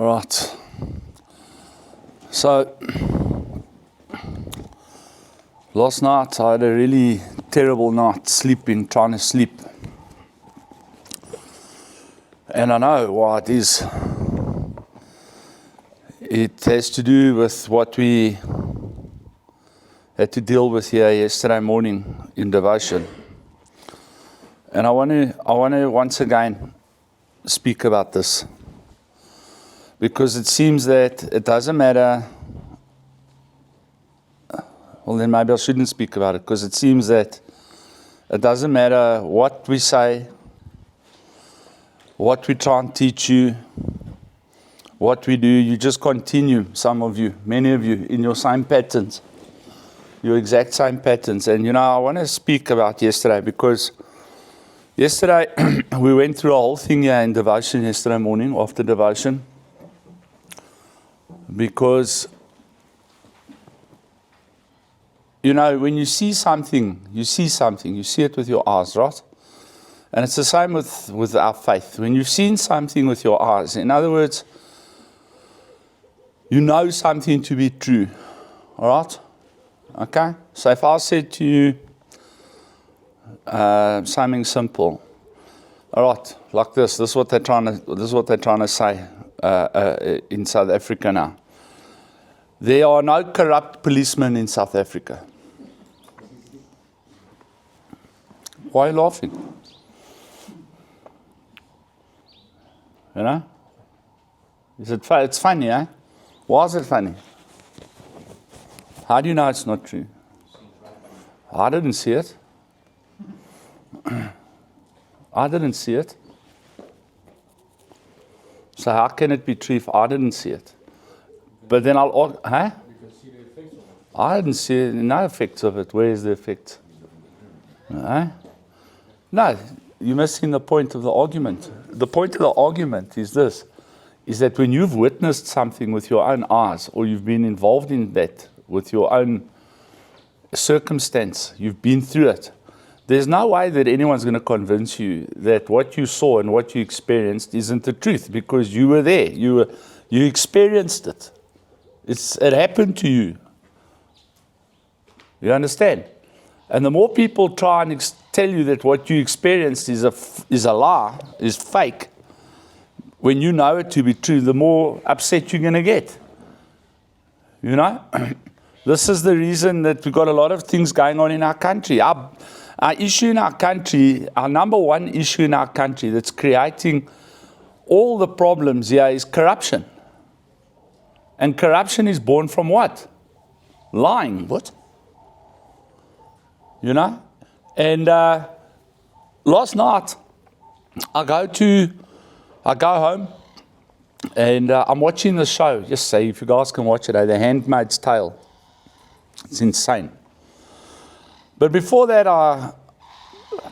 All right. So, last night I had a really terrible night trying to sleep. And I know why it is. It has to do with what we had to deal with here yesterday morning in devotion. And I want to once again speak about this. Because it seems that it doesn't matter. Well, then maybe I shouldn't speak about it, because it seems that it doesn't matter what we say, what we try and teach you, what we do. You just continue, some of you, many of you, in your same patterns, your exact same patterns. And I want to speak about yesterday, because yesterday we went through a whole thing here in devotion yesterday morning, after devotion. Because, when you see something, you see it with your eyes, right? And it's the same with our faith. When you've seen something with your eyes, in other words, you know something to be true, all right? Okay? So if I said to you something simple, all right, like this is what they're trying to say in South Africa now. There are no corrupt policemen in South Africa. Why are you laughing? It's funny, eh? Why is it funny? How do you know it's not true? I didn't see it. I didn't see it. So how can it be true if I didn't see it? But then I didn't see no effects of it. Where is the effect? No, you're missing the point of the argument. The point of the argument is this, is that when you've witnessed something with your own eyes, or you've been involved in that with your own circumstance, you've been through it, there's no way that anyone's going to convince you that what you saw and what you experienced isn't the truth, because you were there. You experienced it. It happened to you. You understand? And the more people try and tell you that what you experienced is a lie, is fake, when you know it to be true, the more upset you're going to get. This is the reason that we've got a lot of things going on in our country. Our issue in our country, our number one issue in our country that's creating all the problems here is corruption. And corruption is born from what? Lying. What? And last night, I go home, and I'm watching the show. Just say, if you guys can watch it, The Handmaid's Tale. It's insane. But before that,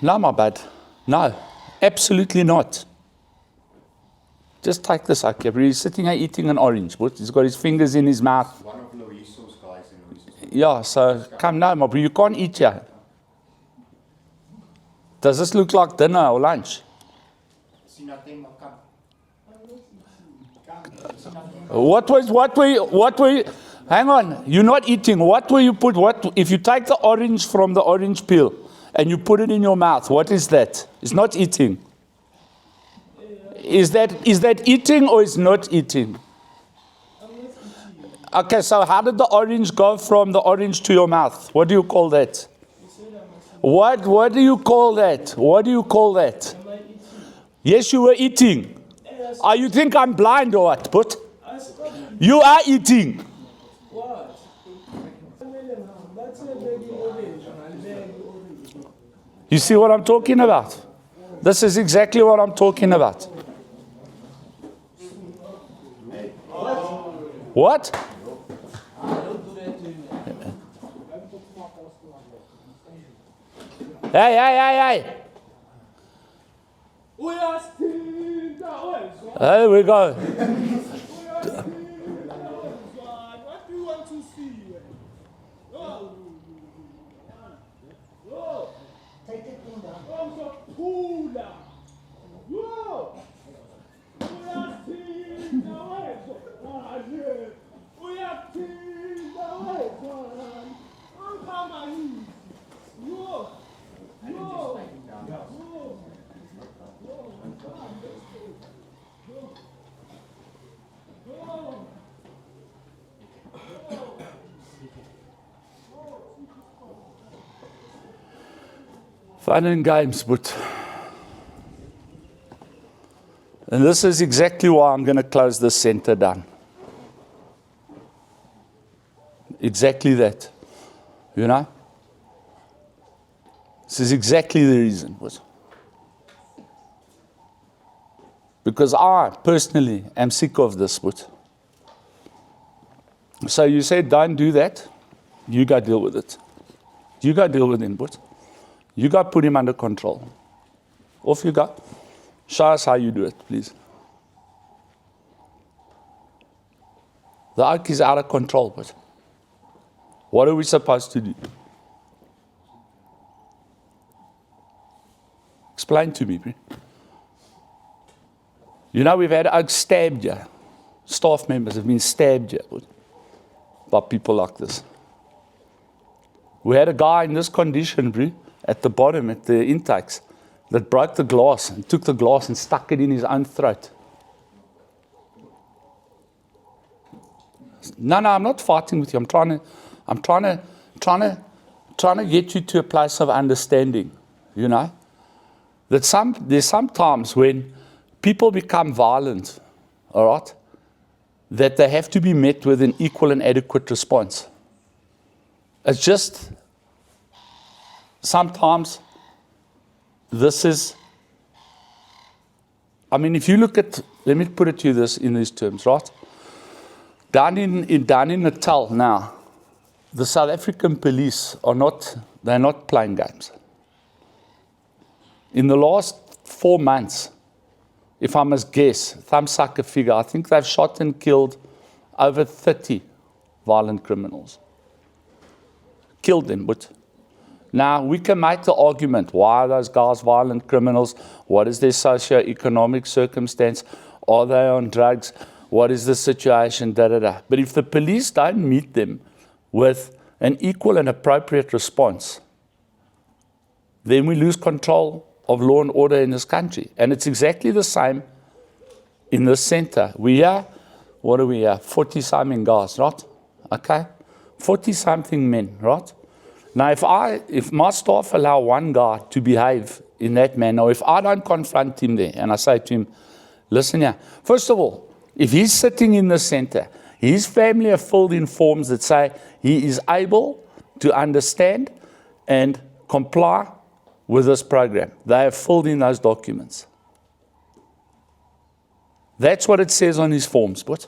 no, my bad. No, absolutely not. Just take this, okay. He's sitting here eating an orange. He's got his fingers in his mouth. One of Louiso's guys in Louiso's. Yeah, so come now, my bro. You can't eat here. Does this look like dinner or lunch? See nothing, come. What were you, hang on, you're not eating. What will you put, if you take the orange from the orange peel and you put it in your mouth, what is that? It's not eating. Is that eating or is not eating? Okay, so how did the orange go from the orange to your mouth? What do you call that? What do you call that? What do you call that? Yes, you were eating. You think I'm blind or what? But you are eating. You see what I'm talking about? This is exactly what I'm talking about. What? Hey. There we go. What do you want to see? Take it down. Ah, yeah. We are kings away, man. Oh, come on. Yo. Yo. Yo. Fun and games, but... And this is exactly why I'm going to close this center down. Exactly that. You know? This is exactly the reason. Because I, personally, am sick of this. So you said, don't do that. You go deal with it. You go deal with him, but you go put him under control. Off you go. Show us how you do it, please. The oak is out of control, but what are we supposed to do? Explain to me, please. You know, we've had oaks stabbed here. Staff members have been stabbed here by people like this. We had a guy in this condition, bro, at the bottom, at the intakes, that broke the glass and took the glass and stuck it in his own throat. No, I'm not fighting with you. I'm trying to get you to a place of understanding. You know, that there's sometimes when people become violent, all right, that they have to be met with an equal and adequate response. It's just sometimes this is, I mean, if you look at, let me put it to you this in these terms, right? Down in Natal now, the South African police they're not playing games. In the last 4 months, if I must guess, thumbsucker figure, I think they've shot and killed over 30 violent criminals. Killed them, but now we can make the argument, why are those guys violent criminals? What is their socio-economic circumstance? Are they on drugs? What is the situation? But if the police don't meet them with an equal and appropriate response, then we lose control of law and order in this country. And it's exactly the same in this center. We are, what are we here? 40-something guys, right? Okay? 40-something men, right? Now, if my staff allow one guy to behave in that manner, or if I don't confront him there, and I say to him, listen here, first of all, if he's sitting in the center, his family are filled in forms that say he is able to understand and comply with this program. They have filled in those documents. That's what it says on his forms, but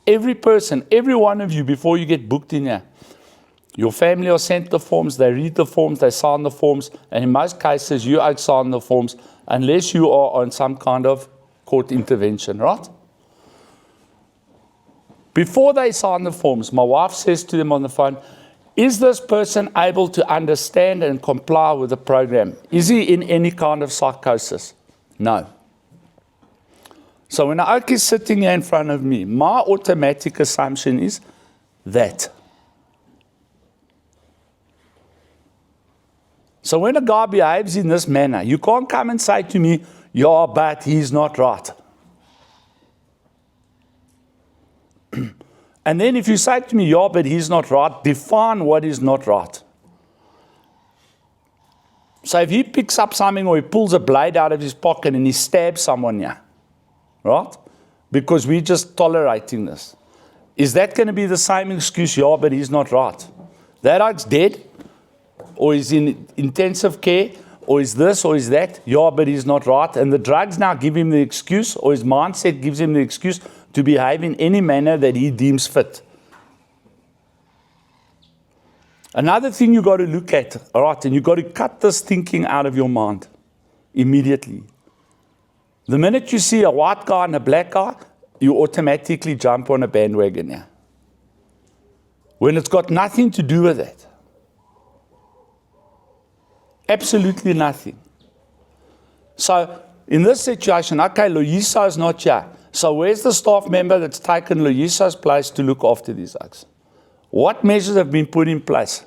every person, every one of you, before you get booked in here, your family are sent the forms, they read the forms, they sign the forms, and in most cases, you sign the forms unless you are on some kind of court intervention, right? Before they sign the forms, my wife says to them on the phone, is this person able to understand and comply with the program? Is he in any kind of psychosis? No. So when an oak is sitting here in front of me, my automatic assumption is that. So when a guy behaves in this manner, you can't come and say to me, yeah, but he's not right. And then if you say to me, yeah, but he's not right, define what is not right. So if he picks up something or he pulls a blade out of his pocket and he stabs someone here, right? Because we're just tolerating this. Is that going to be the same excuse, yeah, but he's not right? That oak's dead, or is in intensive care, or is this, or is that, yeah, but he's not right. And the drugs now give him the excuse, or his mindset gives him the excuse to behave in any manner that he deems fit. Another thing you got to look at, all right, and you got to cut this thinking out of your mind immediately. The minute you see a white guy and a black guy, you automatically jump on a bandwagon here. When it's got nothing to do with that. Absolutely nothing. So, in this situation, okay, Loyiso is not here. So where's the staff member that's taken Loyisa's place to look after these oaks? What measures have been put in place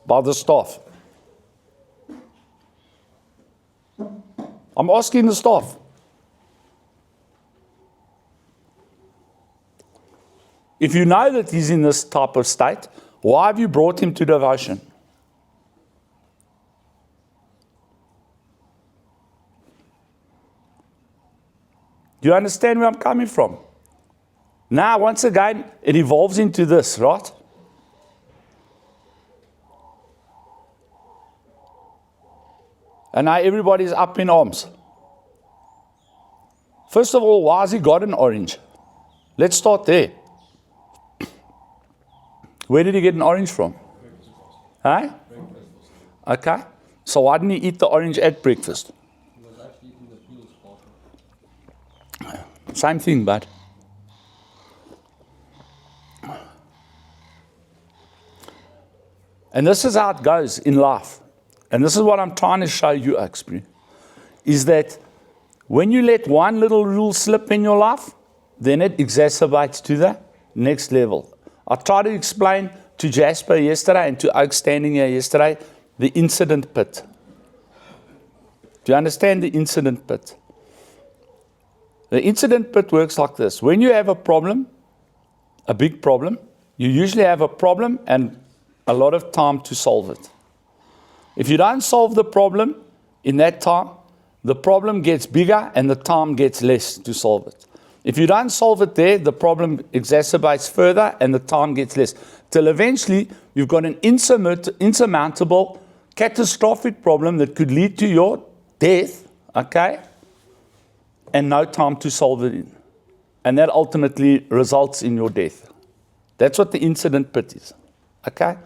by the staff? I'm asking the staff. If you know that he's in this type of state, why have you brought him to devotion? Do you understand where I'm coming from? Now, once again, it evolves into this, right? And now everybody's up in arms. First of all, why has he got an orange? Let's start there. Where did he get an orange from? Huh? Okay. So why didn't he eat the orange at breakfast? He was actually eating the peels partial. Same thing, bud. And this is how it goes in life. And this is what I'm trying to show you, Oxbury, is that when you let one little rule slip in your life, then it exacerbates to the next level. I tried to explain to Jasper yesterday and to Oak standing here yesterday the incident pit. Do you understand the incident pit? The incident pit works like this. When you have a problem, a big problem, you usually have a problem and a lot of time to solve it. If you don't solve the problem in that time, the problem gets bigger and the time gets less to solve it. If you don't solve it there, the problem exacerbates further and the time gets less. Till eventually, you've got an insurmountable, catastrophic problem that could lead to your death, okay? And no time to solve it in. And that ultimately results in your death. That's what the incident pit is, okay?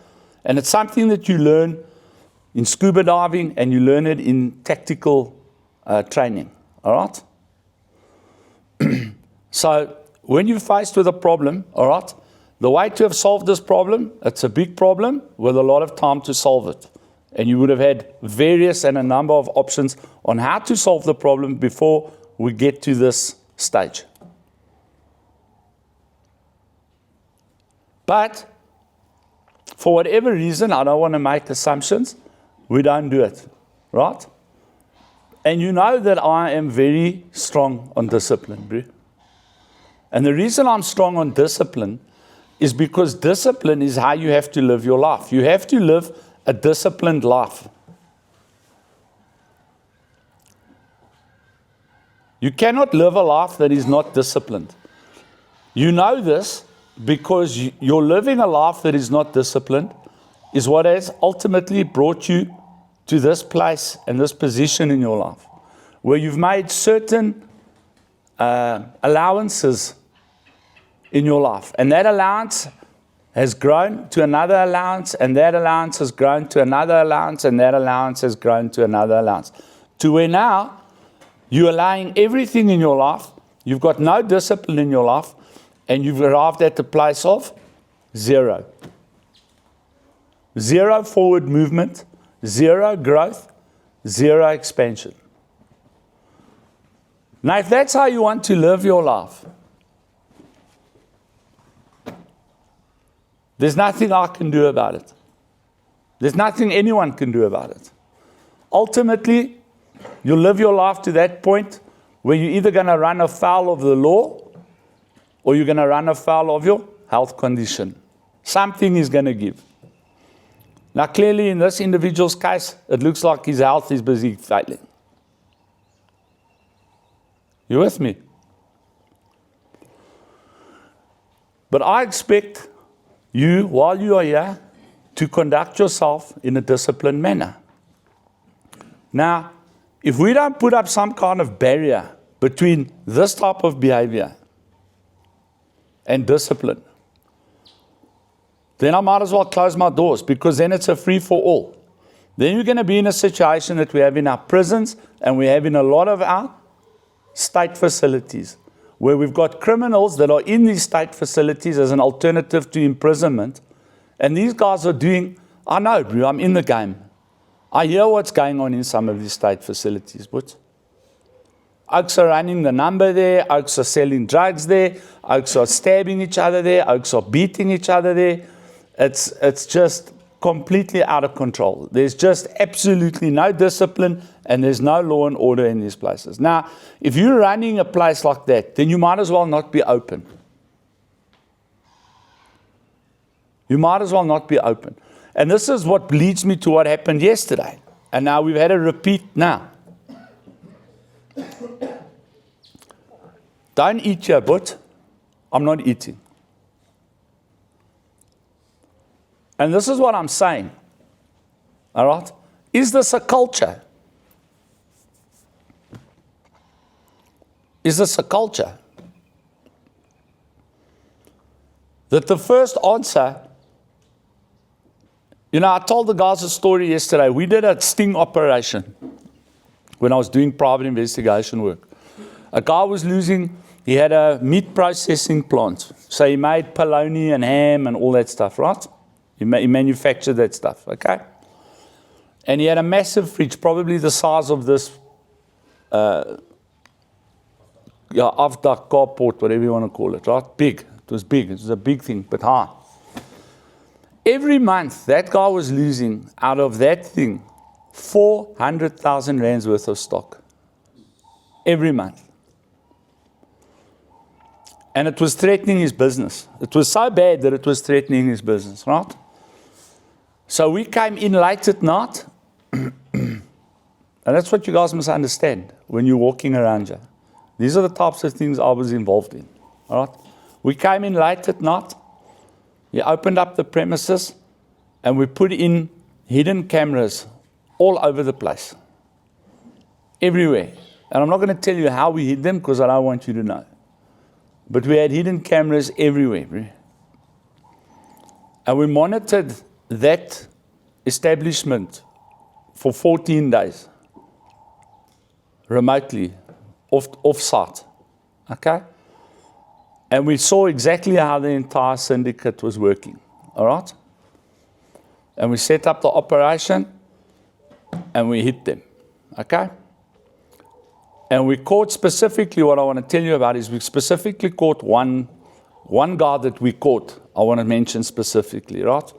And it's something that you learn in scuba diving and you learn it in tactical training, all right? So when you're faced with a problem, all right, the way to have solved this problem, it's a big problem with a lot of time to solve it. And you would have had various and a number of options on how to solve the problem before we get to this stage. But for whatever reason, I don't want to make assumptions, we don't do it, right? And you know that I am very strong on discipline, bro. And the reason I'm strong on discipline is because discipline is how you have to live your life. You have to live a disciplined life. You cannot live a life that is not disciplined. You know this because you're living a life that is not disciplined is what has ultimately brought you to this place and this position in your life, where you've made certain allowances in your life. And that allowance has grown to another allowance, and that allowance has grown to another allowance, and that allowance has grown to another allowance. To where now, you're allowing everything in your life, you've got no discipline in your life, and you've arrived at the place of zero. Zero forward movement, zero growth, zero expansion. Now, if that's how you want to live your life, there's nothing I can do about it. There's nothing anyone can do about it. Ultimately, you'll live your life to that point where you're either going to run afoul of the law or you're going to run afoul of your health condition. Something is going to give. Now, clearly, in this individual's case, it looks like his health is busy failing. You with me? But I expect you, while you are here, to conduct yourself in a disciplined manner. Now, if we don't put up some kind of barrier between this type of behavior and discipline, then I might as well close my doors, because then it's a free-for-all. Then you're going to be in a situation that we have in our prisons and we have in a lot of our state facilities, where we've got criminals that are in these state facilities as an alternative to imprisonment. And these guys are doing, I know, bro, I'm in the game. I hear what's going on in some of these state facilities, but Oaks are running the number there. Oaks are selling drugs there. Oaks are stabbing each other there. Oaks are beating each other there. It's just completely out of control. There's just absolutely no discipline, and there's no law and order in these places. Now, if you're running a place like that, then you might as well not be open. You might as well not be open. And this is what leads me to what happened yesterday. And now we've had a repeat now. Don't eat your butt. I'm not eating. And this is what I'm saying. All right? Is this a culture? Is this a culture? That the first answer, I told the guys a story yesterday. We did a sting operation when I was doing private investigation work. A guy was losing, he had a meat processing plant. So he made polony and ham and all that stuff, right? He manufactured that stuff, okay? And he had a massive fridge, probably the size of this, afdak carport, whatever you want to call it, right? Big. It was big. It was a big thing, but high. Every month, that guy was losing out of that thing 400,000 rands worth of stock. Every month. And it was threatening his business. It was so bad that it was threatening his business, right? So we came in late at night. And that's what you guys must understand when you're walking around here. These are the types of things I was involved in, all right? We came in late at night. He opened up the premises, and we put in hidden cameras all over the place, everywhere. And I'm not going to tell you how we hid them because I don't want you to know. But we had hidden cameras everywhere. And we monitored that establishment for 14 days, remotely, off-site, okay? And we saw exactly how the entire syndicate was working, all right? And we set up the operation, and we hit them, okay? And we caught specifically, what I want to tell you about is we specifically caught one guy that we caught, I want to mention specifically, right?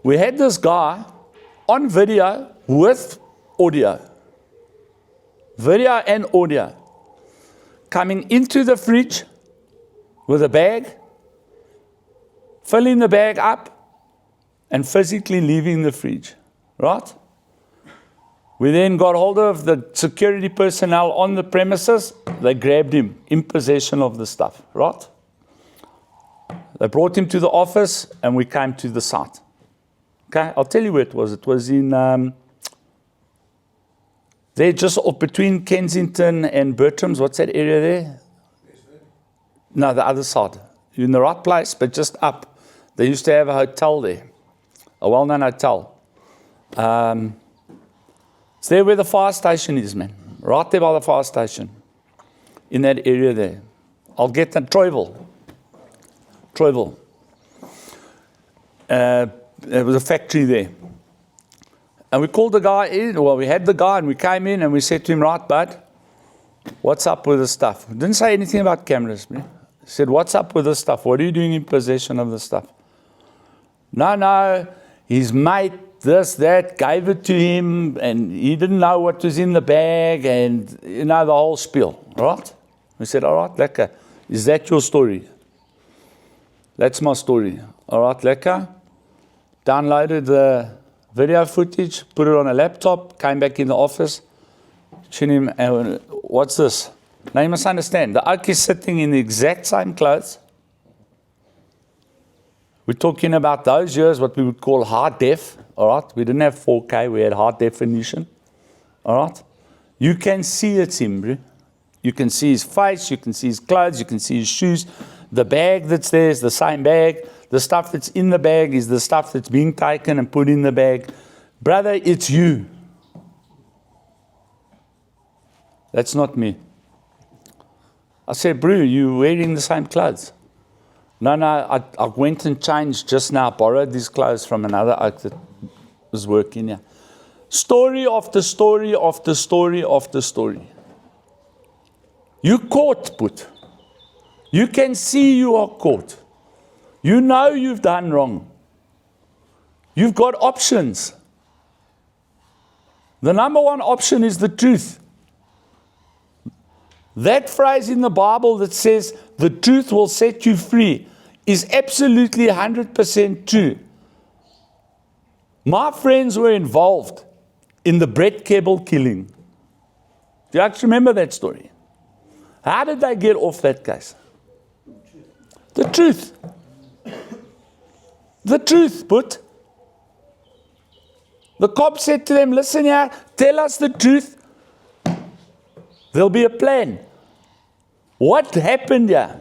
We had this guy on video with audio. Video and audio. Coming into the fridge with a bag, filling the bag up, and physically leaving the fridge, right? We then got hold of the security personnel on the premises. They grabbed him in possession of the stuff, right? They brought him to the office, and we came to the site. Okay, I'll tell you where it was. It was in there, just between Kensington and Bertram's. What's that area there? No, the other side. You're in the right place, but just up. They used to have a hotel there, a well-known hotel. It's there where the fire station is, man. Right there by the fire station. In that area there. I'll get that. Troyville. There was a factory there. And we called the guy in. Well, we had the guy, and we came in, and we said to him, right, bud, what's up with the stuff? We didn't say anything about cameras, man. He said, what's up with the stuff? What are you doing in possession of the stuff? No, his mate, this, that, gave it to him, and he didn't know what was in the bag, and, the whole spiel, right? We said, all right, lekker. Is that your story? That's my story. All right, lekker. Downloaded the video footage, put it on a laptop, came back in the office, showed him, what's this? Now you must understand, the oak is sitting in the exact same clothes. We're talking about those years, what we would call high def, all right? We didn't have 4K, we had high definition, all right? You can see it's him, bro. You can see his face, you can see his clothes, you can see his shoes. The bag that's there is the same bag. The stuff that's in the bag is the stuff that's being taken and put in the bag. Brother, it's you. That's not me. I said, bro, you're wearing the same clothes. No, I went and changed just now, borrowed these clothes from another oak that was working here. Story after story after story after story. You're caught, but you can see you are caught. You know you've done wrong. You've got options. The number one option is the truth. That phrase in the Bible that says the truth will set you free is absolutely 100% true. My friends were involved in the Brett Keble killing. Do you actually remember that story? How did they get off that case? The truth. The truth, but the cop said to them, listen here, tell us the truth. There'll be a plan. What happened here?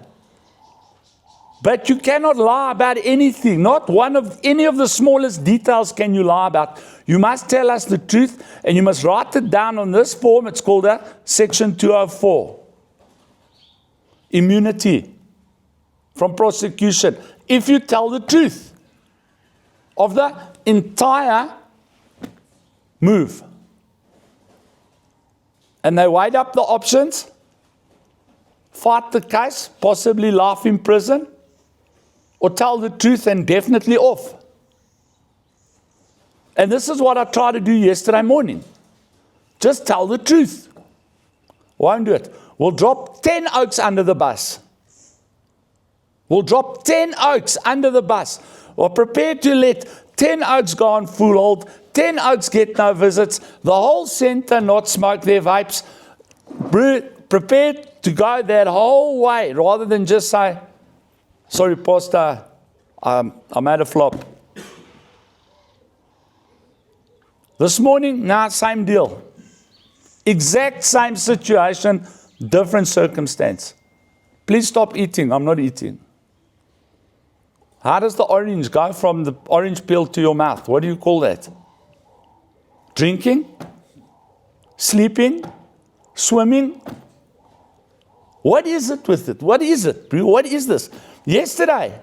But you cannot lie about anything. Not one of any of the smallest details can you lie about. You must tell us the truth, and you must write it down on this form. It's called a Section 204. Immunity from prosecution. If you tell the truth of the entire move. And they weighed up the options. Fight the case, possibly life in prison, or tell the truth and definitely off. And this is what I tried to do yesterday morning. Just tell the truth. Won't do it. We'll drop 10 oaks under the bus. We'll drop 10 oaks under the bus. We're prepared to let 10 oaks go on full hold, 10 oaks get no visits, the whole centre not smoke their vapes. Prepared to go that whole way rather than just say, sorry, Pastor, I made a flop. This morning, same deal. Exact same situation, different circumstance. Please stop eating. I'm not eating. How does the orange go from the orange peel to your mouth? What do you call that? Drinking? Sleeping? Swimming? What is it with it? What is it? What is this? Yesterday,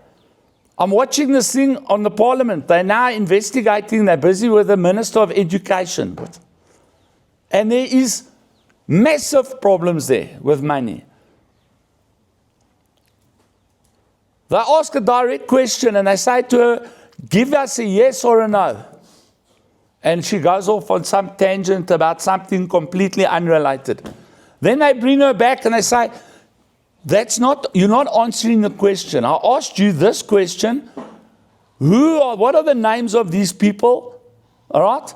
I'm watching this thing on the parliament. They're now investigating. They're busy with the Minister of Education. And there is massive problems there with money. They ask a direct question and they say to her, give us a yes or a no. And she goes off on some tangent about something completely unrelated. Then they bring her back and they say, you're not answering the question. I asked you this question. What are the names of these people? All right?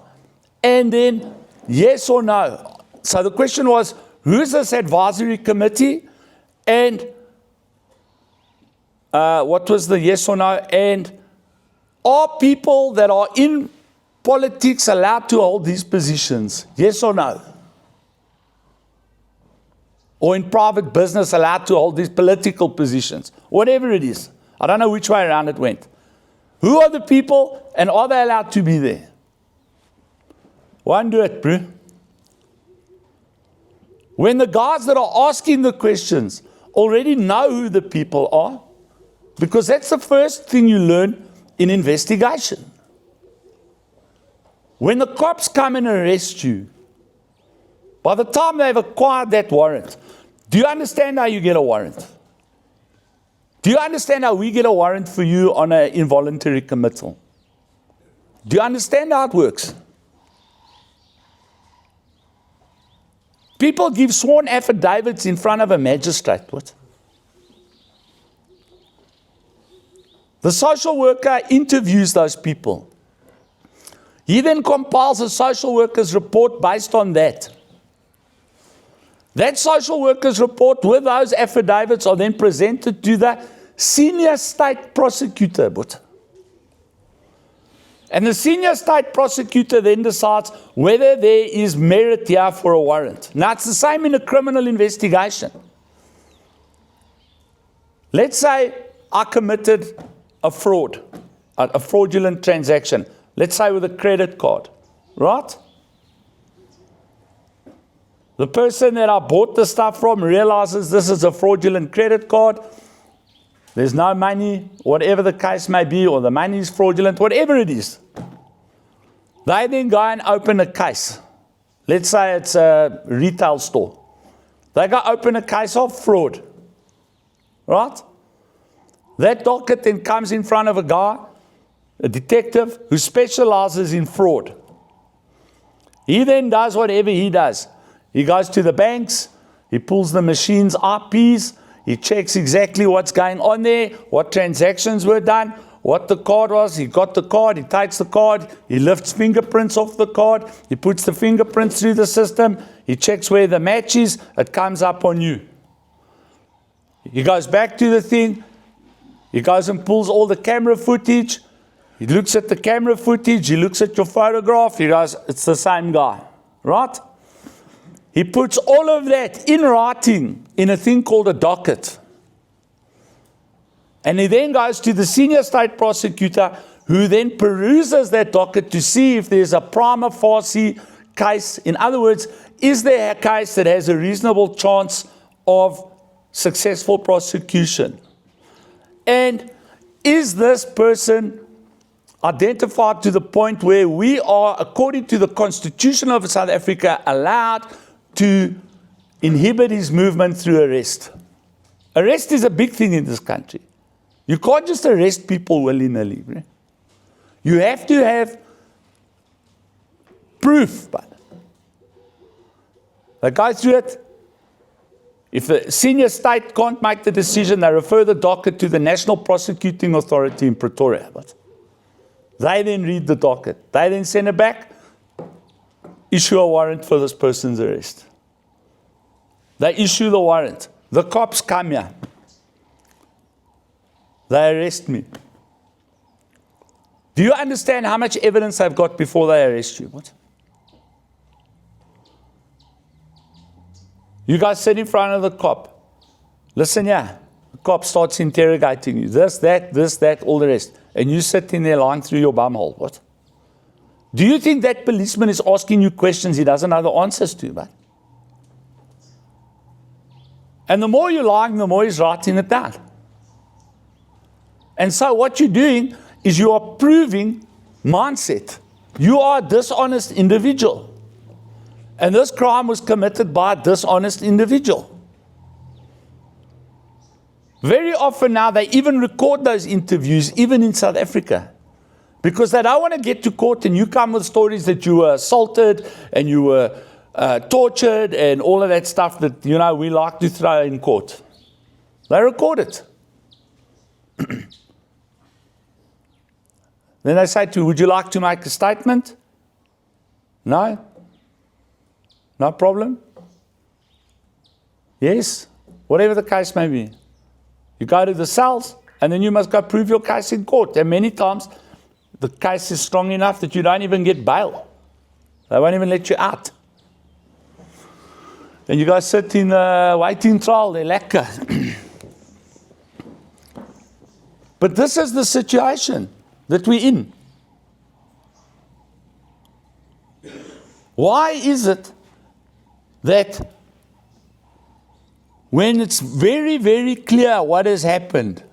And then yes or no. So the question was, who is this advisory committee? And what was the yes or no? And are people that are in politics allowed to hold these positions? Yes or no? Or in private business allowed to hold these political positions? Whatever it is. I don't know which way around it went. Who are the people and are they allowed to be there? Won't do it, bro. When the guys that are asking the questions already know who the people are, because that's the first thing you learn in investigation. When the cops come and arrest you, by the time they've acquired that warrant, do you understand how you get a warrant? Do you understand how we get a warrant for you on an involuntary committal? Do you understand how it works? People give sworn affidavits in front of a magistrate. What? The social worker interviews those people. He then compiles a social worker's report based on that. That social worker's report with those affidavits are then presented to the senior state prosecutor. And the senior state prosecutor then decides whether there is merit here for a warrant. Now, it's the same in a criminal investigation. Let's say I committed a fraud, a fraudulent transaction. Let's say with a credit card, right? The person that I bought the stuff from realizes this is a fraudulent credit card. There's no money, whatever the case may be, or the money is fraudulent, whatever it is. They then go and open a case. Let's say it's a retail store. They go open a case of fraud. Right? That docket then comes in front of a guy, a detective, who specializes in fraud. He then does whatever he does. He goes to the banks, he pulls the machine's IPs, he checks exactly what's going on there, what transactions were done, what the card was. He got the card, he takes the card, he lifts fingerprints off the card, he puts the fingerprints through the system, he checks where the match is, it comes up on you. He goes back to the thing, he goes and pulls all the camera footage, he looks at the camera footage, he looks at your photograph, he goes, it's the same guy, right? He puts all of that in writing in a thing called a docket. And he then goes to the senior state prosecutor, who then peruses that docket to see if there's a prima facie case. In other words, is there a case that has a reasonable chance of successful prosecution? And is this person identified to the point where we are, according to the Constitution of South Africa, allowed to inhibit his movement through arrest? Arrest is a big thing in this country. You can't just arrest people willy-nilly. Right? You have to have proof. But they go through it. If the senior state can't make the decision, they refer the docket to the National Prosecuting Authority in Pretoria. But they then read the docket. They then send it back, issue a warrant for this person's arrest. They issue the warrant. The cops come here. They arrest me. Do you understand how much evidence they've got before they arrest you? What? You guys sit in front of the cop. Listen here. The cop starts interrogating you. This, that, all the rest. And you sit in there lying through your bumhole. What? Do you think that policeman is asking you questions he doesn't know the answers to, man? And the more you're lying, the more he's writing it down. And so what you're doing is you are proving mindset. You are a dishonest individual. And this crime was committed by a dishonest individual. Very often now they even record those interviews, even in South Africa. Because they don't want to get to court and you come with stories that you were assaulted and you were tortured and all of that stuff that, you know, we like to throw in court. They record it. Then they say to you, would you like to make a statement? No? No problem? Yes? Whatever the case may be. You go to the cells, and then you must go prove your case in court. And many times, the case is strong enough that you don't even get bail. They won't even let you out. And you go sit in a waiting trial, they're lekker. But this is the situation that we're in. Why is it that when it's very, very clear what has happened,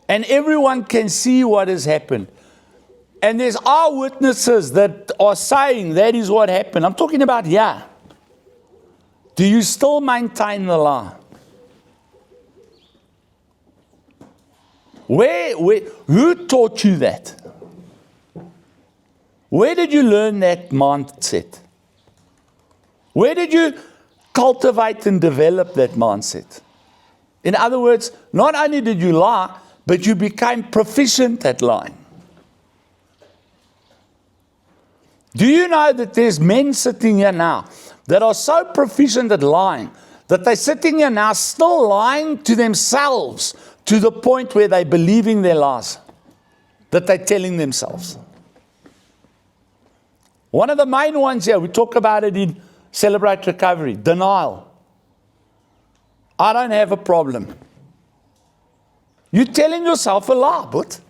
and everyone can see what has happened, and there's eyewitnesses that are saying that is what happened, I'm talking about here, do you still maintain the lie? Who taught you that? Where did you learn that mindset? Where did you cultivate and develop that mindset? In other words, not only did you lie, but you became proficient at lying. Do you know that there's men sitting here now that are so proficient at lying that they're sitting here now still lying to themselves to the point where they're believing their lies that they're telling themselves? One of the main ones here, we talk about it in Celebrate Recovery, denial. I don't have a problem. You're telling yourself a lie, but.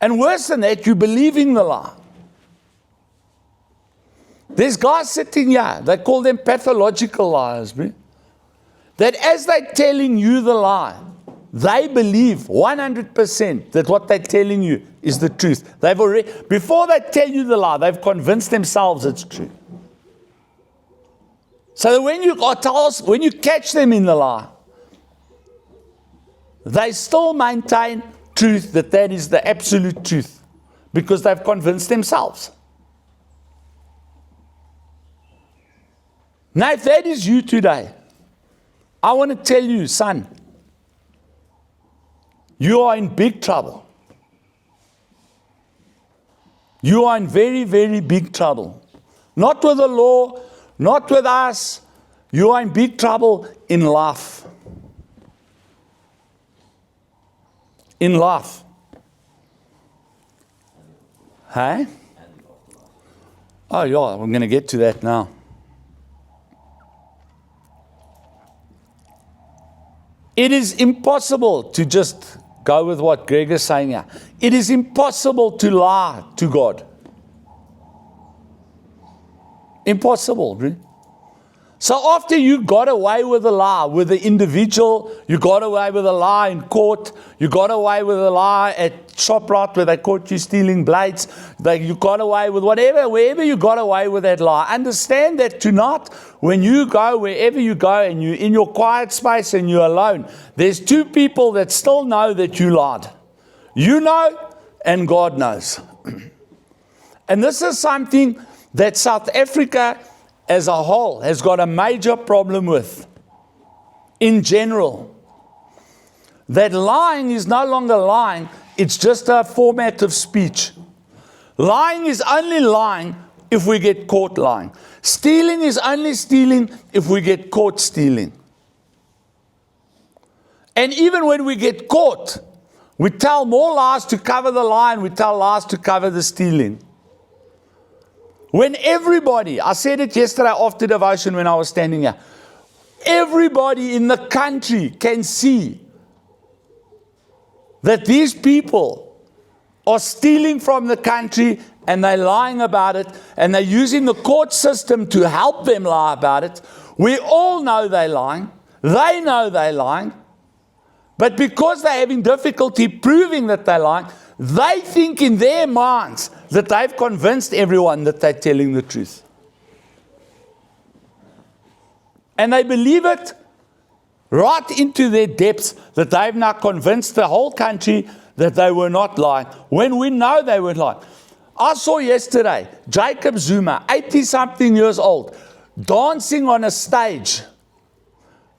And worse than that, you're believing the lie. There's guys sitting here, they call them pathological liars, bro. That as they're telling you the lie, they believe 100% that what they're telling you is the truth. They've already, before they tell you the lie, they've convinced themselves it's true. So that when you catch them in the lie, they still maintain truth, that is the absolute truth, because they've convinced themselves. Now, if that is you today, I want to tell you, son, you are in big trouble. You are in very, very big trouble. Not with the law, not with us. You are in big trouble in life. In life. Hey? Oh, yeah, I'm going to get to that now. It is impossible to just go with what Greg is saying here. It is impossible to lie to God. Impossible, really. So after you got away with a lie with the individual, you got away with a lie in court, you got away with a lie at ShopRite where they caught you stealing blades, you got away with wherever you got away with that lie. Understand that tonight, when you go, wherever you go, and you're in your quiet space and you're alone, there's two people that still know that you lied. You know, and God knows. And this is something that South Africa as a whole has got a major problem with. In general, that lying is no longer lying, it's just a format of speech. Lying is only lying if we get caught lying. Stealing is only stealing if we get caught stealing. And even when we get caught, we tell more lies to cover the lie, and we tell lies to cover the stealing. When everybody, I said it yesterday after devotion when I was standing here, everybody in the country can see that these people are stealing from the country and they're lying about it, and they're using the court system to help them lie about it. We all know they're lying. They know they're lying. But because they're having difficulty proving that they're lying, they think in their minds that they've convinced everyone that they're telling the truth. And they believe it right into their depths, that they've now convinced the whole country that they were not lying, when we know they were lying. I saw yesterday Jacob Zuma, 80-something years old, dancing on a stage,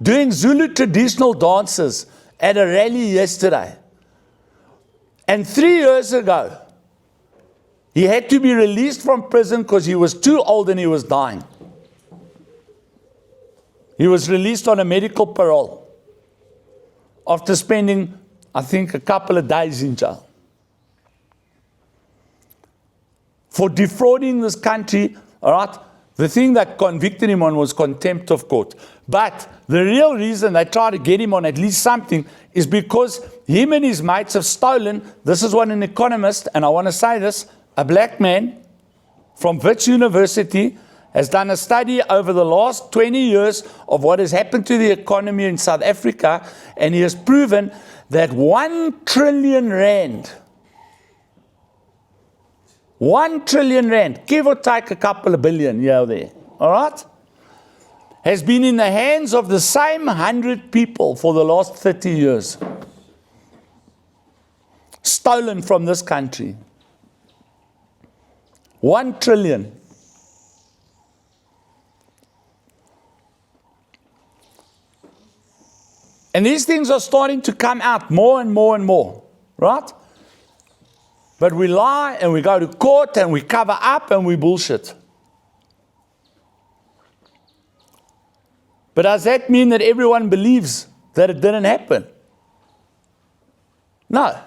doing Zulu traditional dances at a rally yesterday. And 3 years ago, he had to be released from prison because he was too old and he was dying. He was released on a medical parole after spending, I think, a couple of days in jail for defrauding this country. All right, the thing that convicted him on was contempt of court. But the real reason they try to get him on at least something is because him and his mates have stolen. This is what an economist, and I want to say this, a black man from Wits University has done a study over the last 20 years of what has happened to the economy in South Africa, and he has proven that 1 trillion rand, 1 trillion rand, give or take a couple of billion here or there, all right, has been in the hands of the same 100 people for the last 30 years. Stolen from this country. 1 trillion. And these things are starting to come out more and more and more, right? But we lie and we go to court and we cover up and we bullshit. But does that mean that everyone believes that it didn't happen? No.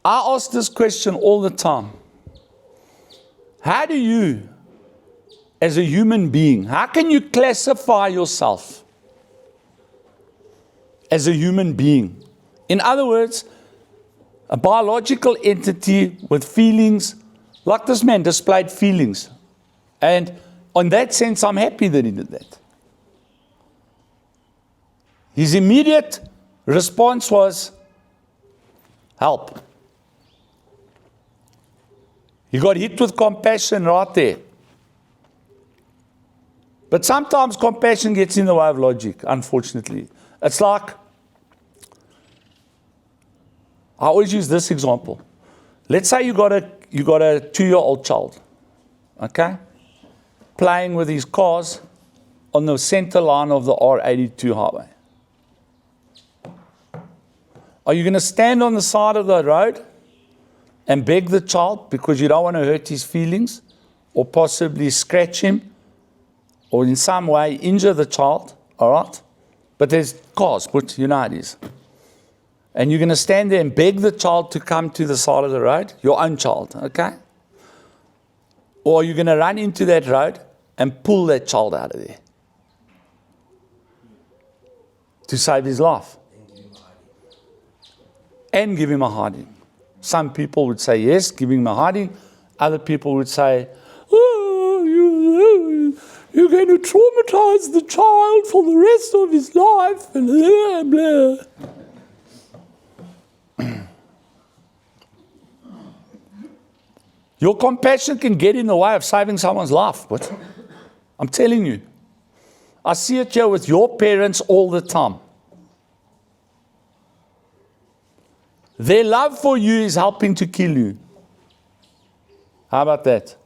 I ask this question all the time. How do you, as a human being, how can you classify yourself as a human being? In other words, a biological entity with feelings, like this man displayed feelings. And on that sense, I'm happy that he did that. His immediate response was, help. He got hit with compassion right there. But sometimes compassion gets in the way of logic, unfortunately. It's like, I always use this example. Let's say you got a 2-year-old child, okay, playing with his cars on the center line of the R82 highway. Are you going to stand on the side of the road and beg the child because you don't want to hurt his feelings or possibly scratch him or in some way injure the child, all right? But there's cars, but you know how it is. And you're going to stand there and beg the child to come to the side of the road, your own child, okay? Or you're going to run into that road and pull that child out of there to save his life. And give him a hiding. Some people would say yes, give him a hiding. Other people would say, oh, you're going to traumatize the child for the rest of his life, and blah, blah. Your compassion can get in the way of saving someone's life, but I'm telling you, I see it here with your parents all the time. Their love for you is helping to kill you. How about that?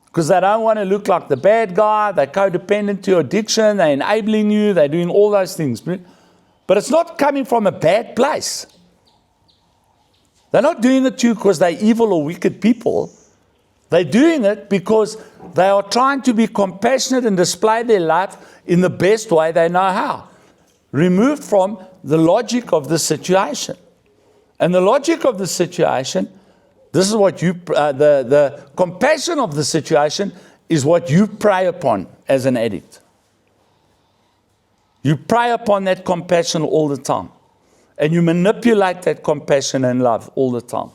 Because they don't want to look like the bad guy, they're codependent to your addiction, they're enabling you, they're doing all those things. But it's not coming from a bad place. They're not doing it to you because they're evil or wicked people. They're doing it because they are trying to be compassionate and display their love in the best way they know how. Removed from the logic of the situation. And the logic of the situation, this is what the compassion of the situation is what you prey upon as an addict. You prey upon that compassion all the time. And you manipulate that compassion and love all the time.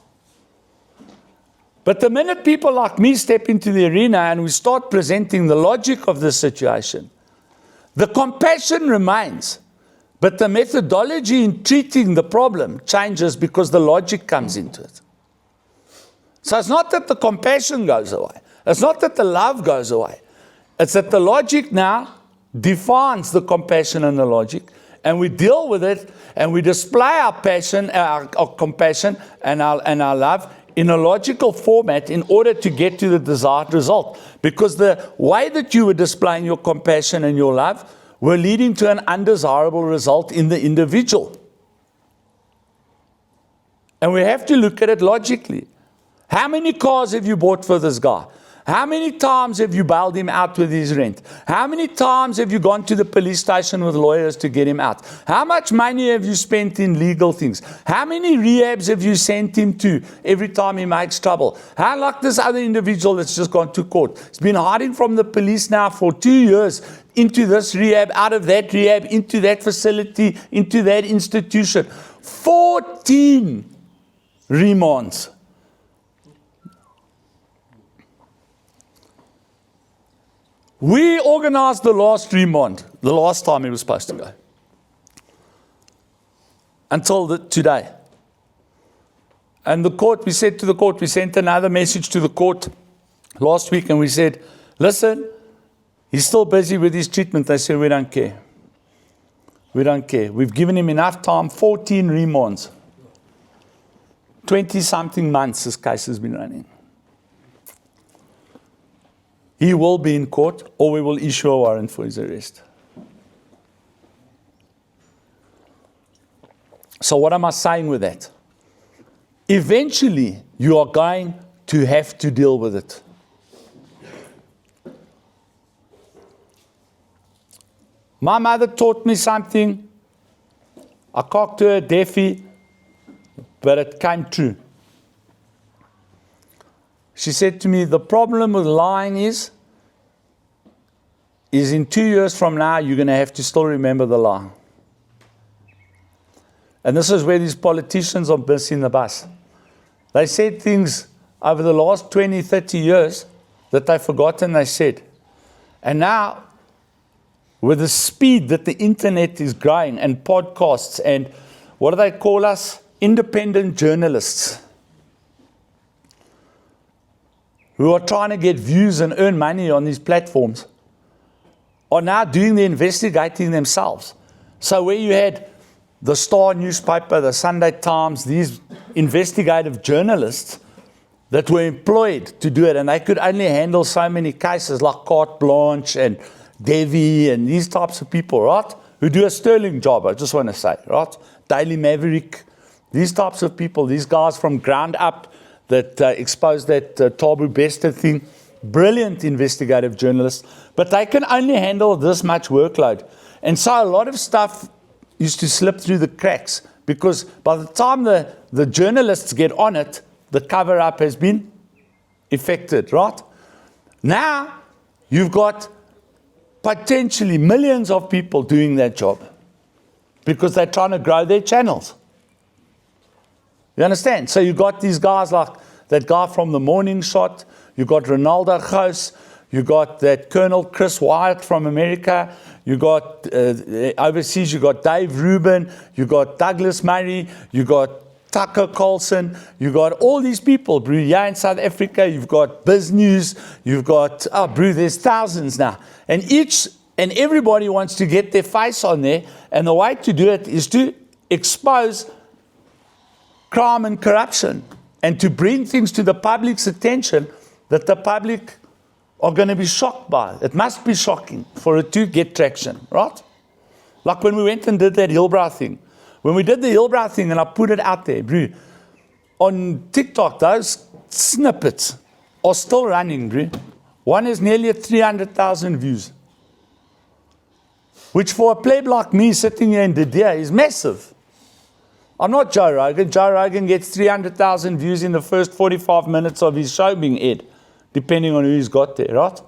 But the minute people like me step into the arena and we start presenting the logic of the situation, the compassion remains. But the methodology in treating the problem changes because the logic comes into it. So it's not that the compassion goes away. It's not that the love goes away. It's that the logic now defines the compassion and the logic. And we deal with it and we display our passion, our compassion and our love in a logical format in order to get to the desired result. Because the way that you were displaying your compassion and your love were leading to an undesirable result in the individual. And we have to look at it logically. How many cars have you bought for this guy? How many times have you bailed him out with his rent? How many times have you gone to the police station with lawyers to get him out? How much money have you spent in legal things? How many rehabs have you sent him to every time he makes trouble? How like this other individual that's just gone to court? He's been hiding from the police now for 2 years, into this rehab, out of that rehab, into that facility, into that institution. 14 remands. We organized the last remand, the last time he was supposed to go. Until today. And the court, we said to the court, we sent another message to the court last week and we said, listen, he's still busy with his treatment. They said, we don't care. We don't care. We've given him enough time, 14 remands. 20-something months this case has been running. He will be in court or we will issue a warrant for his arrest. So what am I saying with that? Eventually, you are going to have to deal with it. My mother taught me something. I cocked her a deafie, but it came true. She said to me, the problem with lying is in 2 years from now, you're going to have to still remember the lie. And this is where these politicians are missing the bus. They said things over the last 20, 30 years that they've forgotten they said. And now, with the speed that the internet is growing and podcasts and what do they call us? independent journalists who are trying to get views and earn money on these platforms are now doing the investigating themselves. So where you had the Star newspaper, the Sunday Times, these investigative journalists that were employed to do it, and they could only handle so many cases like Carte Blanche and Devi and these types of people, right? Who do a sterling job, I just want to say, right? Daily Maverick, these types of people, these guys from Ground Up that exposed that Tabu Bester thing, brilliant investigative journalists, but they can only handle this much workload. And so a lot of stuff used to slip through the cracks because by the time the journalists get on it, the cover-up has been effected, right? Now, you've got potentially millions of people doing that job because they're trying to grow their channels. You understand? So you've got these guys like that guy from The Morning Shot, you've got Ronaldo Gous, you got that Colonel Chris Wyatt from America, you got overseas, you got Dave Rubin, you got Douglas Murray, you got Tucker Carlson, you got all these people, bro. Yeah, in South Africa, you've got Biz News, you've got, bro, there's thousands now. And everybody wants to get their face on there, and the way to do it is to expose crime and corruption and to bring things to the public's attention that the public are going to be shocked by. It must be shocking for it to get traction, right? Like when we went and did that Hillbrow thing. When we did the Hillbrow thing and I put it out there, bro, on TikTok, those snippets are still running, bro. One is nearly at 300,000 views, which for a pleb like me sitting here in Didier is massive. I'm not Joe Rogan. Joe Rogan gets 300,000 views in the first 45 minutes of his show being aired, depending on who he's got there, right?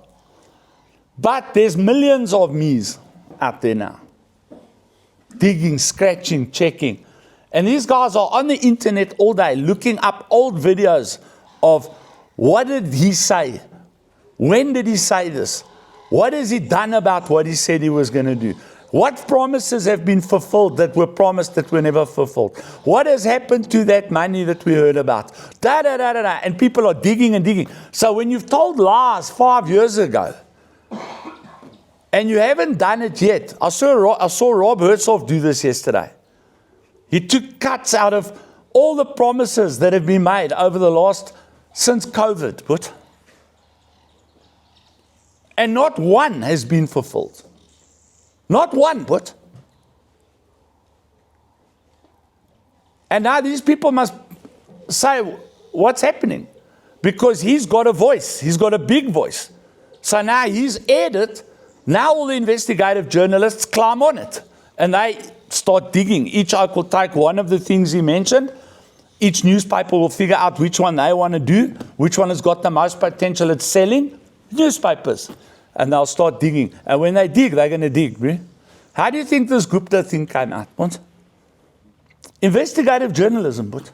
But there's millions of me's out there now. Digging, scratching, checking. And these guys are on the internet all day looking up old videos of what did he say? When did he say this? What has he done about what he said he was going to do? What promises have been fulfilled that were promised that were never fulfilled? What has happened to that money that we heard about? And people are digging and digging. So when you've told lies 5 years ago, and you haven't done it yet. I saw Rob Hertzhoff do this yesterday. He took cuts out of all the promises that have been made over the last, since COVID. What? And not one has been fulfilled. Not one, what? And now these people must say, what's happening? Because he's got a voice. He's got a big voice. So now he's aired it. Now all the investigative journalists climb on it and they start digging. Each oak will take one of the things he mentioned. Each newspaper will figure out which one they want to do, which one has got the most potential at selling newspapers. And they'll start digging. And when they dig, they're going to dig. Really? How do you think this Gupta thing came out? What? Investigative journalism. What?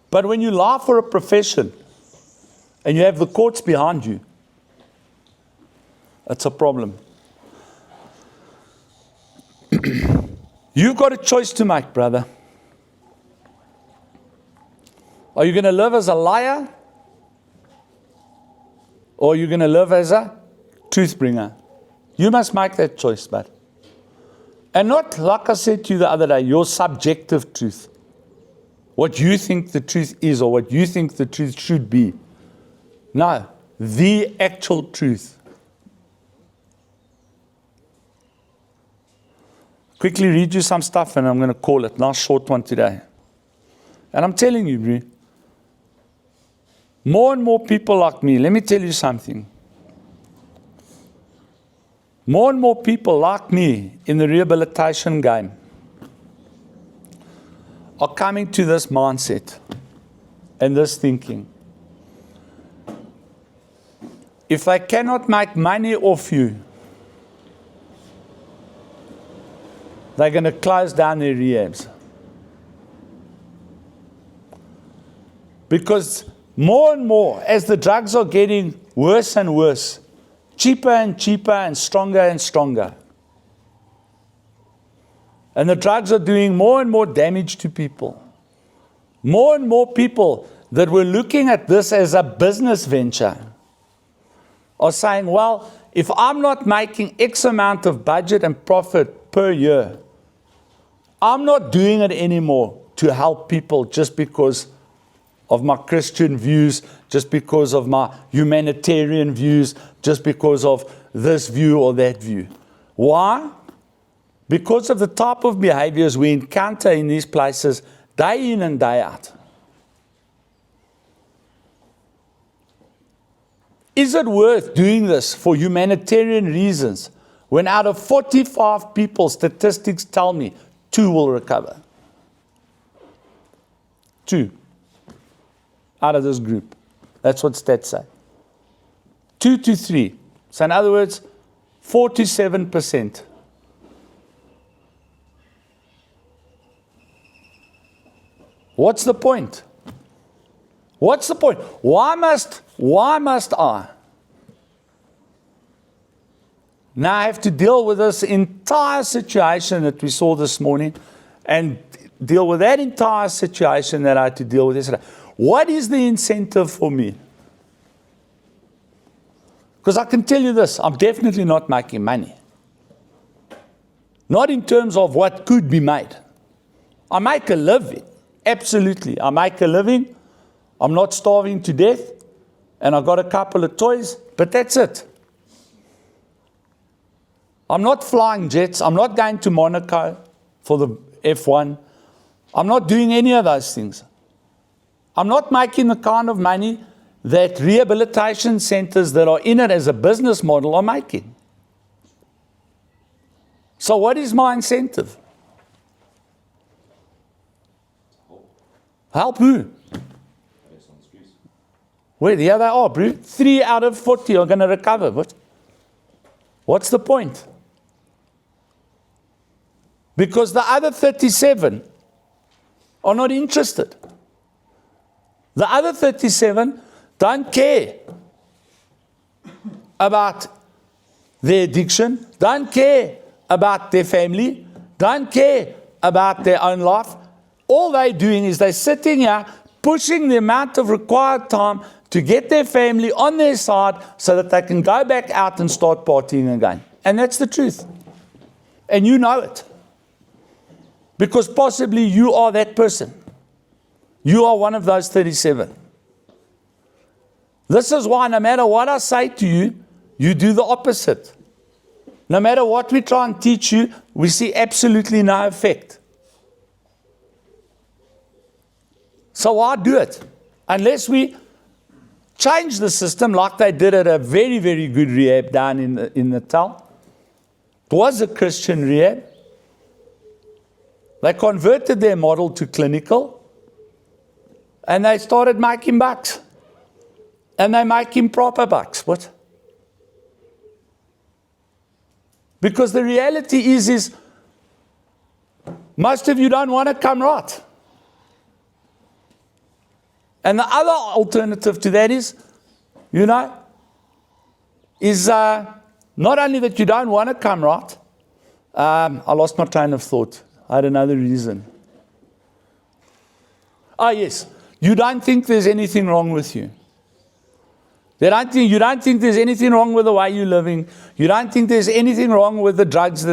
But when you lie for a profession and you have the courts behind you, that's a problem. You've got a choice to make, brother. Are you going to live as a liar? Or are you going to live as a truth bringer? You must make that choice, bud. And not, like I said to you the other day, your subjective truth. What you think the truth is or what you think the truth should be. No, the actual truth. Quickly read you some stuff and I'm going to call it. Nice short one today. And I'm telling you, bro, more and more people like me, let me tell you something. More and more people like me in the rehabilitation game are coming to this mindset and this thinking. If they cannot make money off you, they're going to close down their rehabs. Because more and more, as the drugs are getting worse and worse, cheaper and cheaper and stronger. And the drugs are doing more and more damage to people. More and more people that were looking at this as a business venture are saying, well, if I'm not making X amount of budget and profit per year, I'm not doing it anymore to help people just because of my Christian views, just because of my humanitarian views, just because of this view or that view. Why? Because of the type of behaviors we encounter in these places day in and day out. Is it worth doing this for humanitarian reasons when out of 45 people, statistics tell me 2 will recover? 2 out of this group. That's what stats say. 2 to 3. So in other words, 4 to 7%. What's the point? What's the point? Why must I now have to deal with this entire situation that we saw this morning and deal with that entire situation that I had to deal with yesterday? What is the incentive for me? Because I can tell you this, I'm definitely not making money. Not in terms of what could be made. I make a living. Absolutely. I make a living. I'm not starving to death. And I've got a couple of toys, but that's it. I'm not flying jets. I'm not going to Monaco for the F1. I'm not doing any of those things. I'm not making the kind of money that rehabilitation centers that are in it as a business model are making. So what is my incentive? Help who? Where? Here they are, bro. 3 out of 40 are going to recover. What's the point? Because the other 37 are not interested. The other 37 don't care about their addiction, don't care about their family, don't care about their own life. All they're doing is they're sitting here pushing the amount of required time to get their family on their side so that they can go back out and start partying again. And that's the truth. And you know it. Because possibly you are that person. You are one of those 37. This is why no matter what I say to you, you do the opposite. No matter what we try and teach you, we see absolutely no effect. So why do it? Unless we change the system like they did at a very, very good rehab down in Natal. It was a Christian rehab. They converted their model to clinical. And they started making bucks. And they make him proper bucks. What? Because the reality is most of you don't want to come right. And the other alternative to that is not only that you don't want to come right. I lost my train of thought. I had another reason. Oh, yes. You don't think there's anything wrong with you. You don't think there's anything wrong with the way you're living. You don't think there's anything wrong with the drugs,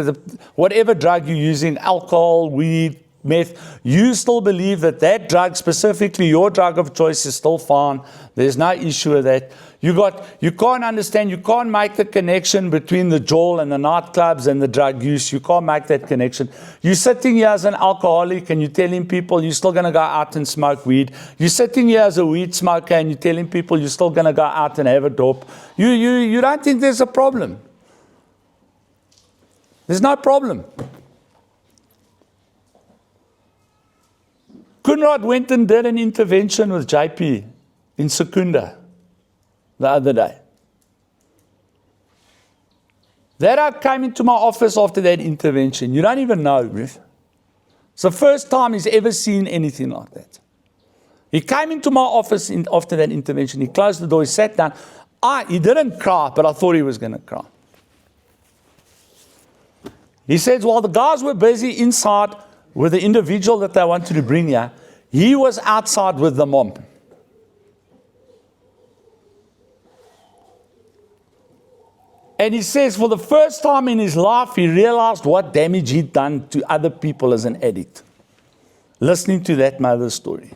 whatever drug you're using, alcohol, weed, meth. You still believe that drug, specifically your drug of choice, is still fine. There's no issue with that. You can't understand, you can't make the connection between the jail and the nightclubs and the drug use. You can't make that connection. You're sitting here as an alcoholic and you're telling people you're still going to go out and smoke weed. You're sitting here as a weed smoker and you're telling people you're still going to go out and have a dope. You don't think there's a problem. There's no problem. Kunrad went and did an intervention with JP in Secunda the other day. That came into my office after that intervention. You don't even know, Ruth. It's the first time he's ever seen anything like that. He came into my office after that intervention. He closed the door. He sat down. He didn't cry, but I thought he was going to cry. He says, while the guys were busy inside with the individual that they wanted to bring here, he was outside with the mom. And he says, for the first time in his life, he realized what damage he'd done to other people as an addict. Listening to that mother's story.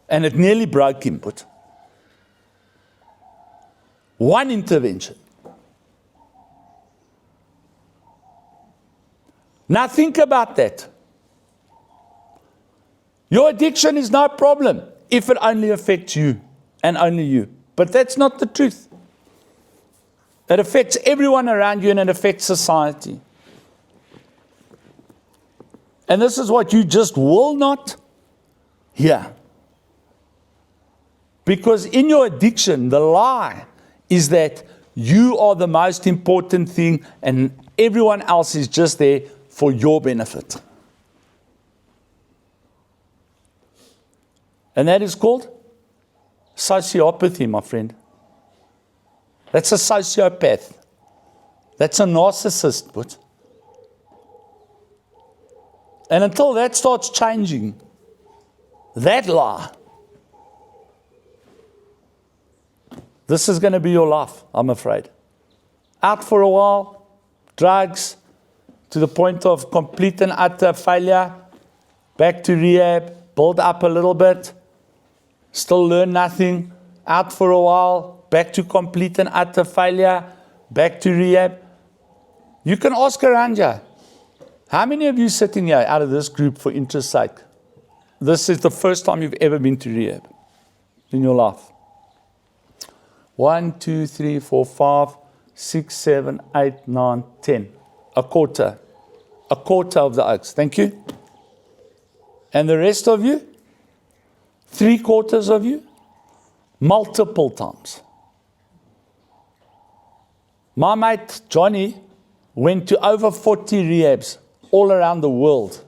And it nearly broke him, but one intervention. Now think about that. Your addiction is no problem if it only affects you and only you. But that's not the truth. It affects everyone around you and it affects society. And this is what you just will not hear. Because in your addiction, the lie is that you are the most important thing and everyone else is just there for your benefit. And that is called sociopathy, my friend. That's a sociopath. That's a narcissist, but. And until that starts changing, that lie, this is going to be your life, I'm afraid. Out for a while, drugs, to the point of complete and utter failure, back to rehab, build up a little bit, still learn nothing, out for a while, back to complete and utter failure, back to rehab. You can ask around you. How many of you sitting here out of this group for interest's sake, this is the first time you've ever been to rehab in your life? 1, 2, 3, 4, 5, 6, 7, 8, 9, 10. A quarter of the oaks. Thank you. And the rest of you? 3/4 of you? Multiple times. My mate Johnny went to over 40 rehabs all around the world.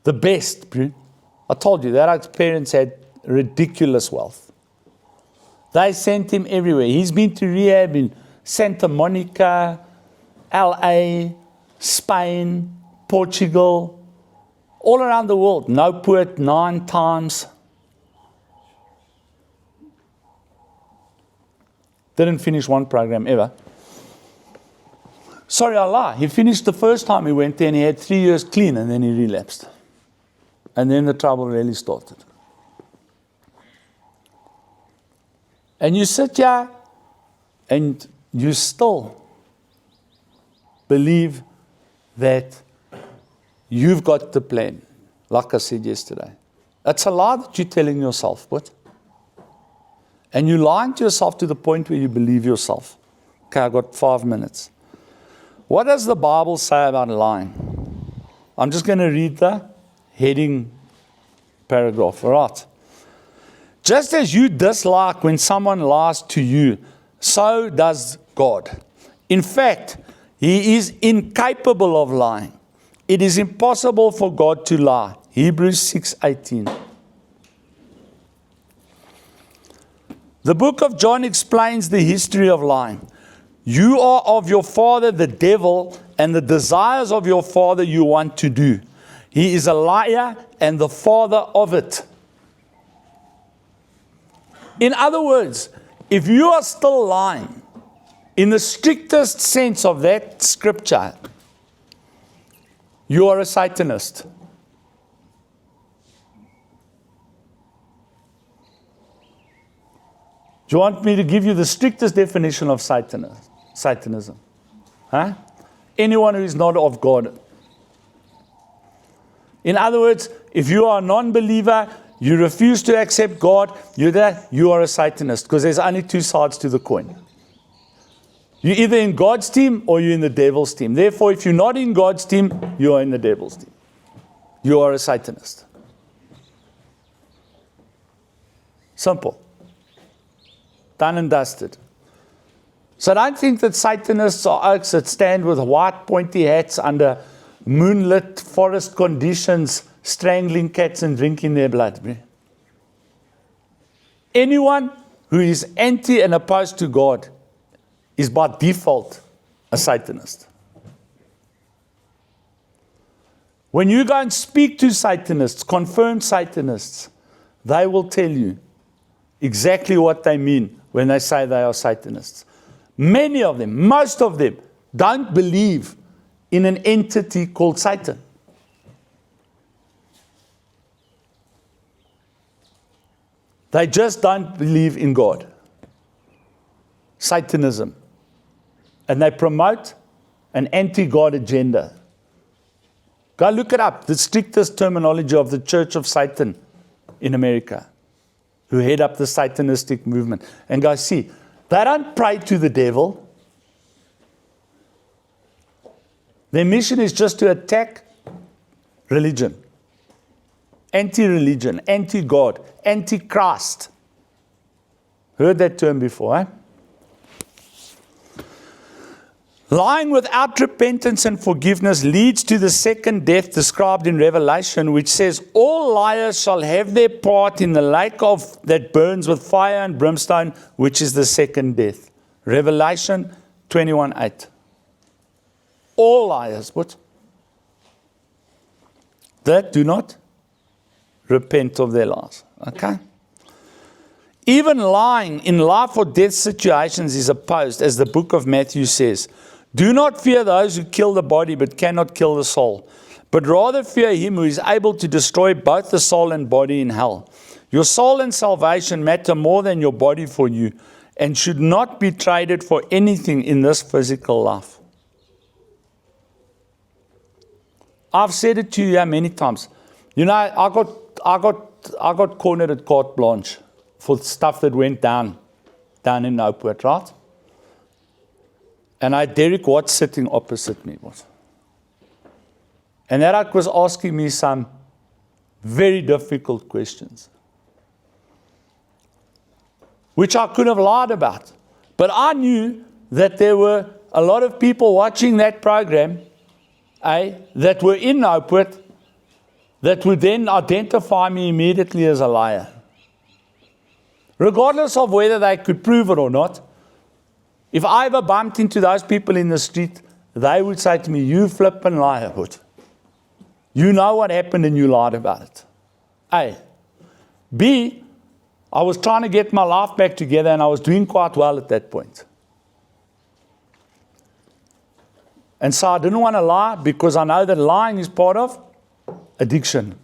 The best, bro. I told you that our parents had ridiculous wealth. They sent him everywhere. He's been to rehab in Santa Monica, LA, Spain, Portugal, all around the world. No put 9 times. Didn't finish one program ever. Sorry, I lie. He finished the first time he went there and he had 3 years clean and then he relapsed. And then the trouble really started. And you sit here and you still believe that you've got the plan, like I said yesterday. That's a lie that you're telling yourself, but. And you're lying to yourself to the point where you believe yourself. Okay, I've got 5 minutes. What does the Bible say about lying? I'm just going to read the heading paragraph. All right. Just as you dislike when someone lies to you, so does God. In fact, He is incapable of lying. It is impossible for God to lie. Hebrews 6:18. The book of John explains the history of lying. You are of your father, the devil, and the desires of your father you want to do. He is a liar and the father of it. In other words, if you are still lying, in the strictest sense of that scripture, you are a Satanist. Do you want me to give you the strictest definition of Satanism? Huh? Anyone who is not of God. In other words, if you are a non-believer, you refuse to accept God, you are a Satanist, because there's only 2 sides to the coin. You're either in God's team or you're in the devil's team. Therefore, if you're not in God's team, you are in the devil's team. You are a Satanist. Simple. Done and dusted. So don't think that Satanists are oaks that stand with white pointy hats under moonlit forest conditions, strangling cats and drinking their blood. Anyone who is anti and opposed to God is by default a Satanist. When you go and speak to Satanists, confirmed Satanists, they will tell you exactly what they mean when they say they are Satanists. Many of them, most of them, don't believe in an entity called Satan. They just don't believe in God. Satanism. And they promote an anti-God agenda. Go look it up. The strictest terminology of the Church of Satan in America, who head up the Satanistic movement. And go see. They don't pray to the devil. Their mission is just to attack religion. Anti-religion, anti-God, anti-Christ. Heard that term before, eh? Lying without repentance and forgiveness leads to the second death described in Revelation, which says, all liars shall have their part in the lake that burns with fire and brimstone, which is the second death. Revelation 21:8. All liars, what? That do not repent of their lies. Okay? Even lying in life or death situations is opposed, as the book of Matthew says. Do not fear those who kill the body but cannot kill the soul, but rather fear him who is able to destroy both the soul and body in hell. Your soul and salvation matter more than your body for you, and should not be traded for anything in this physical life. I've said it to you many times. You know, I got cornered at carte blanche for stuff that went down in Oakwood, right? And I had Derek Watts sitting opposite me. And Derek was asking me some very difficult questions, which I could have lied about. But I knew that there were a lot of people watching that program, that were in Oakwood, that would then identify me immediately as a liar. Regardless of whether they could prove it or not, if I ever bumped into those people in the street, they would say to me, you flippin' liar, but you know what happened and you lied about it. A. B, I was trying to get my life back together and I was doing quite well at that point. And so I didn't want to lie because I know that lying is part of addiction.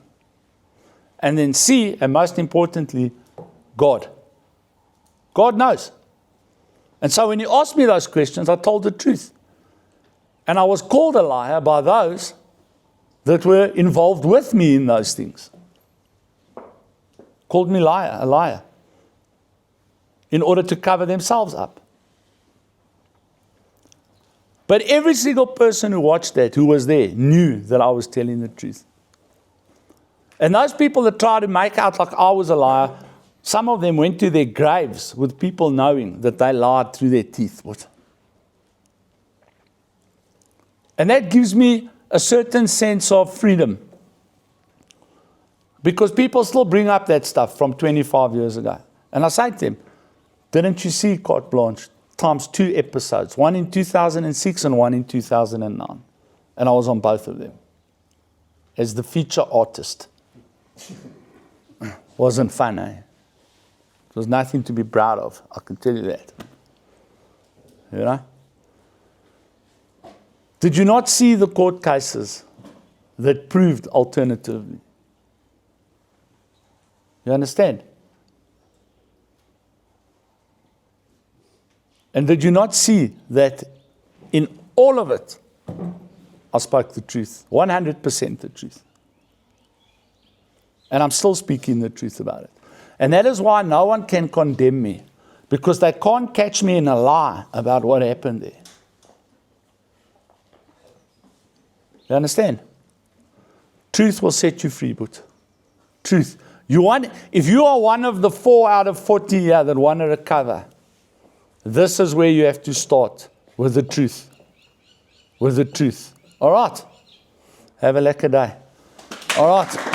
And then C, and most importantly, God. God knows. And so when you asked me those questions, I told the truth. And I was called a liar by those that were involved with me in those things. Called me a liar, in order to cover themselves up. But every single person who watched that, who was there, knew that I was telling the truth. And those people that tried to make out like I was a liar, some of them went to their graves with people knowing that they lied through their teeth. And that gives me a certain sense of freedom. Because people still bring up that stuff from 25 years ago. And I say to them, didn't you see Carte Blanche times 2 episodes? One in 2006 and one in 2009. And I was on both of them. As the feature artist. Wasn't fun, eh? It was nothing to be proud of, I can tell you that. You know? Did you not see the court cases that proved alternatively? You understand? And did you not see that in all of it, I spoke the truth, 100% the truth. And I'm still speaking the truth about it. And that is why no one can condemn me, because they can't catch me in a lie about what happened there. You understand? Truth will set you free, but truth. If you are one of the 4 out of 40 here that want to recover, this is where you have to start, with the truth. With the truth. All right. Have a lekker day. All right.